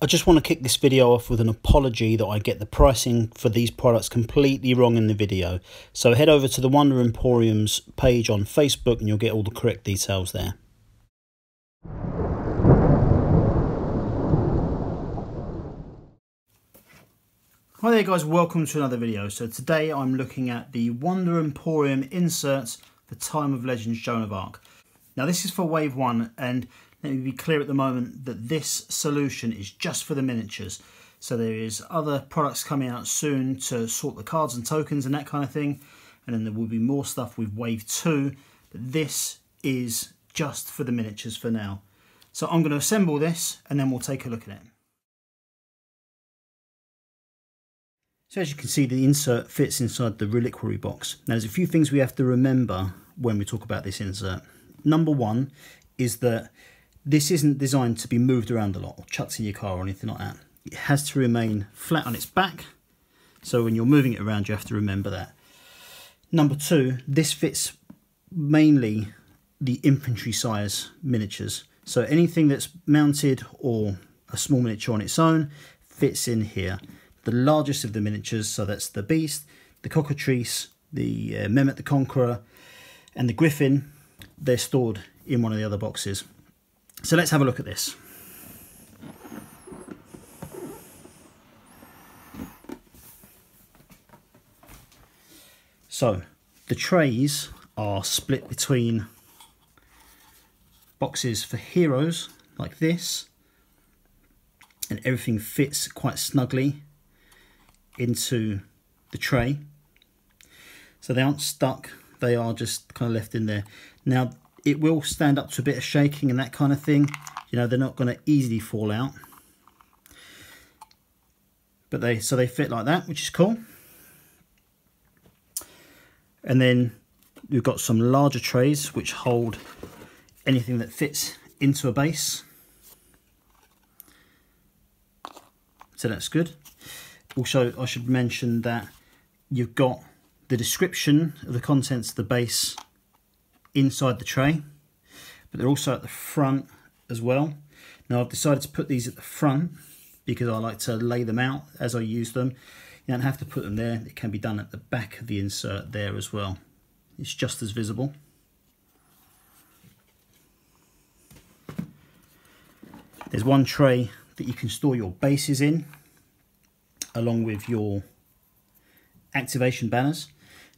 I just want to kick this video off with an apology that I get the pricing for these products completely wrong in the video. So head over to the Wonder Emporium's page on Facebook and you'll get all the correct details there. Hi there guys, welcome to another video. So today I'm looking at the Wonder Emporium inserts for Time of Legends Joan of Arc. Now this is for Wave 1, and let me be clear at the moment that this solution is just for the miniatures. So there is other products coming out soon to sort the cards and tokens and that kind of thing. And then there will be more stuff with Wave 2. But this is just for the miniatures for now. So I'm going to assemble this and then we'll take a look at it. So as you can see, the insert fits inside the reliquary box. Now there's a few things we have to remember when we talk about this insert. Number one is that this isn't designed to be moved around a lot or chucked in your car or anything like that. It has to remain flat on its back. So when you're moving it around, you have to remember that. Number two, this fits mainly the infantry size miniatures. So anything that's mounted or a small miniature on its own fits in here. The largest of the miniatures, so that's the Beast, the Cockatrice, the Mehmet the Conqueror, and the Griffin, they're stored in one of the other boxes. So let's have a look at this. So the trays are split between boxes for heroes like this, and everything fits quite snugly into the tray. So they aren't stuck, they are just kind of left in there. Now it will stand up to a bit of shaking and that kind of thing. You know, they're not going to easily fall out. But they fit like that, which is cool. And then we've got some larger trays which hold anything that fits into a base. So that's good. Also, I should mention that you've got the description of the contents of the base inside the tray, but they're also at the front as well. Now I've decided to put these at the front because I like to lay them out as I use them. You don't have to put them there, it can be done at the back of the insert there as well. It's just as visible. There's one tray that you can store your bases in, along with your activation banners.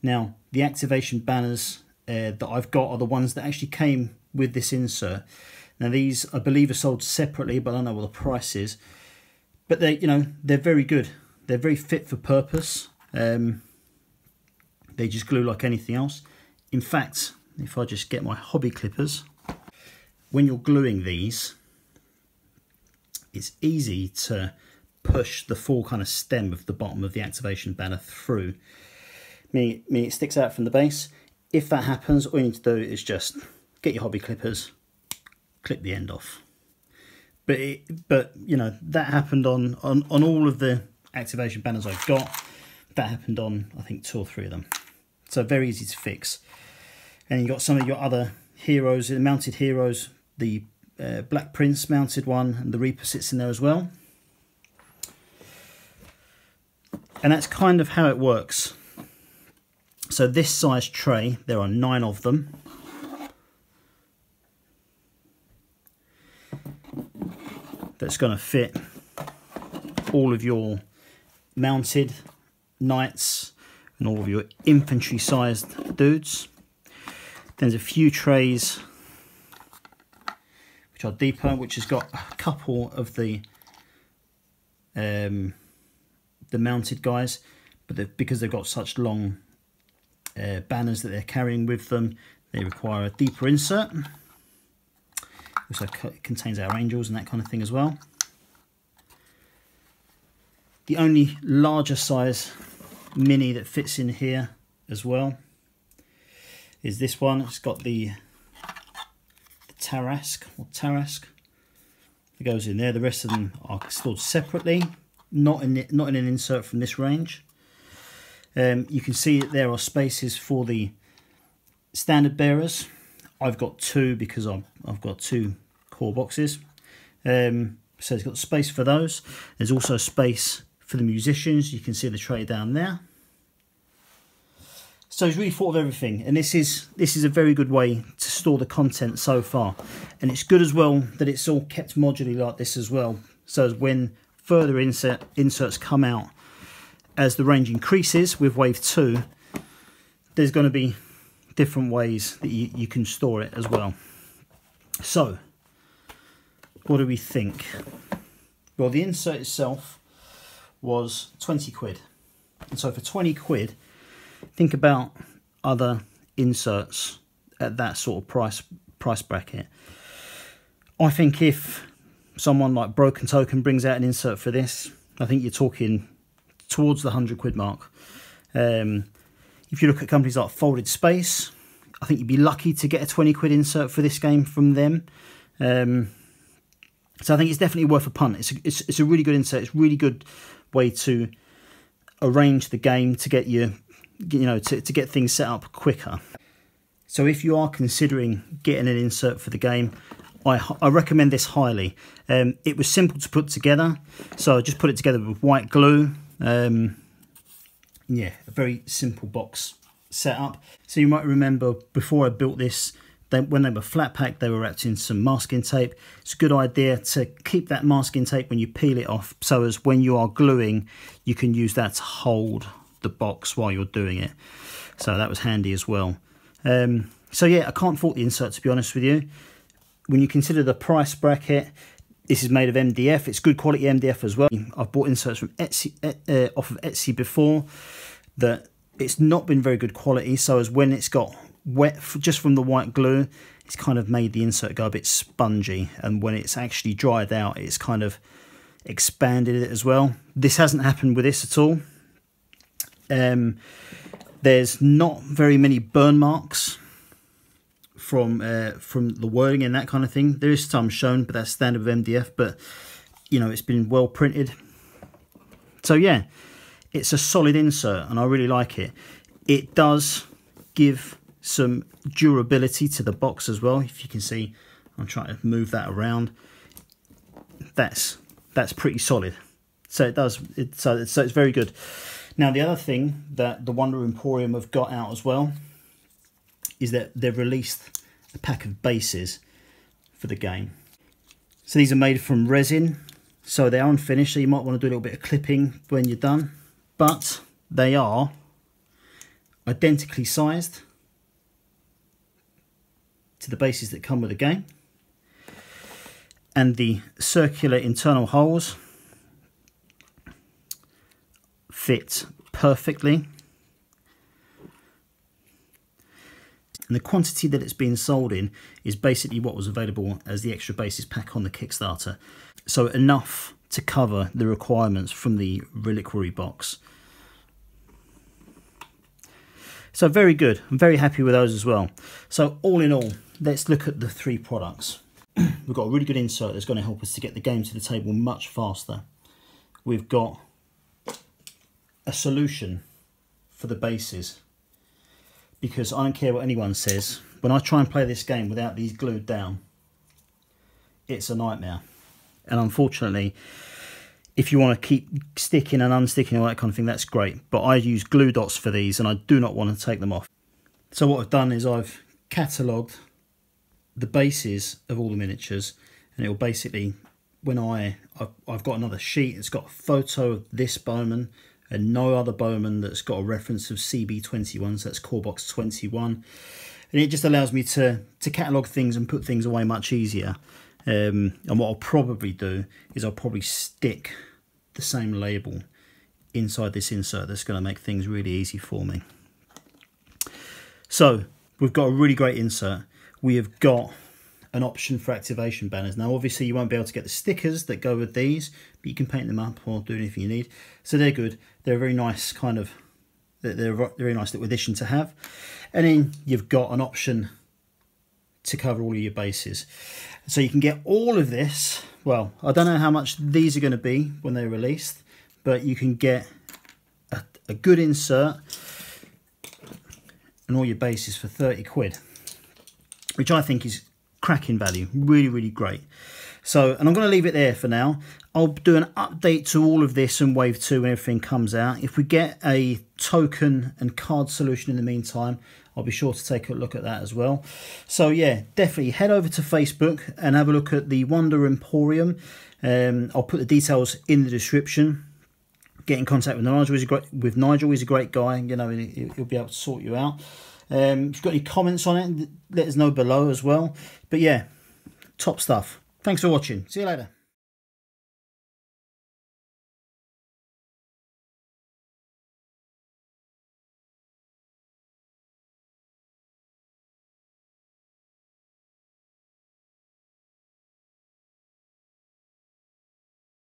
Now the activation banners that I've got are the ones that actually came with this insert. Now these I believe are sold separately, but I don't know what the price is. But they, you know, they're very good. They're very fit for purpose. They just glue like anything else. In fact, if I just get my hobby clippers, when you're gluing these, it's easy to push the full kind of stem of the bottom of the activation banner through. Meaning it sticks out from the base. If that happens, all you need to do is just get your hobby clippers, clip the end off. But you know, that happened on all of the activation banners I've got. That happened on, I think, 2 or 3 of them. So very easy to fix. And you've got some of your other heroes, mounted heroes, the Black Prince mounted one, and the Reaper sits in there as well. And that's kind of how it works. So this size tray, there are 9 of them. That's going to fit all of your mounted knights and all of your infantry sized dudes. There's a few trays which are deeper, which has got a couple of the mounted guys, but because they've got such long banners that they're carrying with them, they require a deeper insert. Also contains our angels and that kind of thing as well. The only larger size mini that fits in here as well is this one. It's got the Tarrasque or Tarrasque. It goes in there. The rest of them are stored separately, not in an insert from this range. You can see that there are spaces for the standard bearers. I've got 2 because I've got 2 core boxes. So it's got space for those. There's also space for the musicians. You can see the tray down there. So he's really thought of everything, and this is a very good way to store the content so far. And it's good as well that it's all kept modularly like this as well. So as when further inserts come out, as the range increases with Wave 2, there's going to be different ways that you can store it as well. So, what do we think? Well, the insert itself was 20 quid. And so for 20 quid, think about other inserts at that sort of price bracket. I think if someone like Broken Token brings out an insert for this, I think you're talking towards the 100 quid mark. If you look at companies like Folded Space, I think you'd be lucky to get a 20 quid insert for this game from them. So I think it's definitely worth a punt. It's a really good insert. It's a really good way to arrange the game to get to get things set up quicker. So if you are considering getting an insert for the game, I recommend this highly. It was simple to put together, so I just put it together with white glue. Yeah, a very simple box setup. So you might remember before I built this, when they were flat packed, they were wrapped in some masking tape. It's a good idea to keep that masking tape when you peel it off, so as when you are gluing, you can use that to hold the box while you're doing it. So that was handy as well. So yeah, I can't fault the insert, to be honest with you. When you consider the price bracket, this is made of MDF. It's good quality MDF as well. I've bought inserts from Etsy, off of Etsy before, that it's not been very good quality. So as when it's got wet just from the white glue, it's kind of made the insert go a bit spongy, and when it's actually dried out, it's kind of expanded it as well. This hasn't happened with this at all. There's not very many burn marks from the wording and that kind of thing. There is some shown, but that's standard with MDF, but you know, it's been well printed. So yeah, it's a solid insert and I really like it. It does give some durability to the box as well. If you can see, I'm trying to move that around. That's pretty solid. So it does. So it's very good. Now the other thing that the Wonder Emporium have got out as well is that they've released a pack of bases for the game. So these are made from resin, so they are unfinished, so you might want to do a little bit of clipping when you're done, but they are identically sized to the bases that come with the game, and the circular internal holes fit perfectly. And the quantity that it's being sold in is basically what was available as the extra bases pack on the Kickstarter. So enough to cover the requirements from the Reliquary box. So very good. I'm very happy with those as well. So all in all, let's look at the three products. We've got a really good insert that's going to help us to get the game to the table much faster. We've got a solution for the bases, because I don't care what anyone says, when I try and play this game without these glued down, it's a nightmare. And unfortunately, if you want to keep sticking and unsticking all that kind of thing, that's great, but I use glue dots for these and I do not want to take them off. So what I've done is I've catalogued the bases of all the miniatures, and it will basically, when I've got another sheet, it's got a photo of this bowman and no other bowman that's got a reference of CB21, so that's core box 21. And it just allows me to catalogue things and put things away much easier. And what I'll probably do is I'll probably stick the same label inside this insert. That's going to make things really easy for me. So we've got a really great insert. We have got an option for activation banners. Now obviously you won't be able to get the stickers that go with these, but you can paint them up or do anything you need. So they're good. They're a very nice kind of, they're a very nice little addition to have. And then you've got an option to cover all of your bases. So you can get all of this. Well, I don't know how much these are going to be when they're released, but you can get a good insert and all your bases for 30 quid, which I think is cracking value. Really, really great. So, and I'm going to leave it there for now. I'll do an update to all of this and Wave 2 when everything comes out. If we get a token and card solution in the meantime, I'll be sure to take a look at that as well. So yeah, definitely head over to Facebook and have a look at the Wonder Emporium. I'll put the details in the description. Get in contact with Nigel. He's a great guy. You know, he'll be able to sort you out. If you've got any comments on it, let us know below as well. But yeah, top stuff. Thanks for watching. See you later.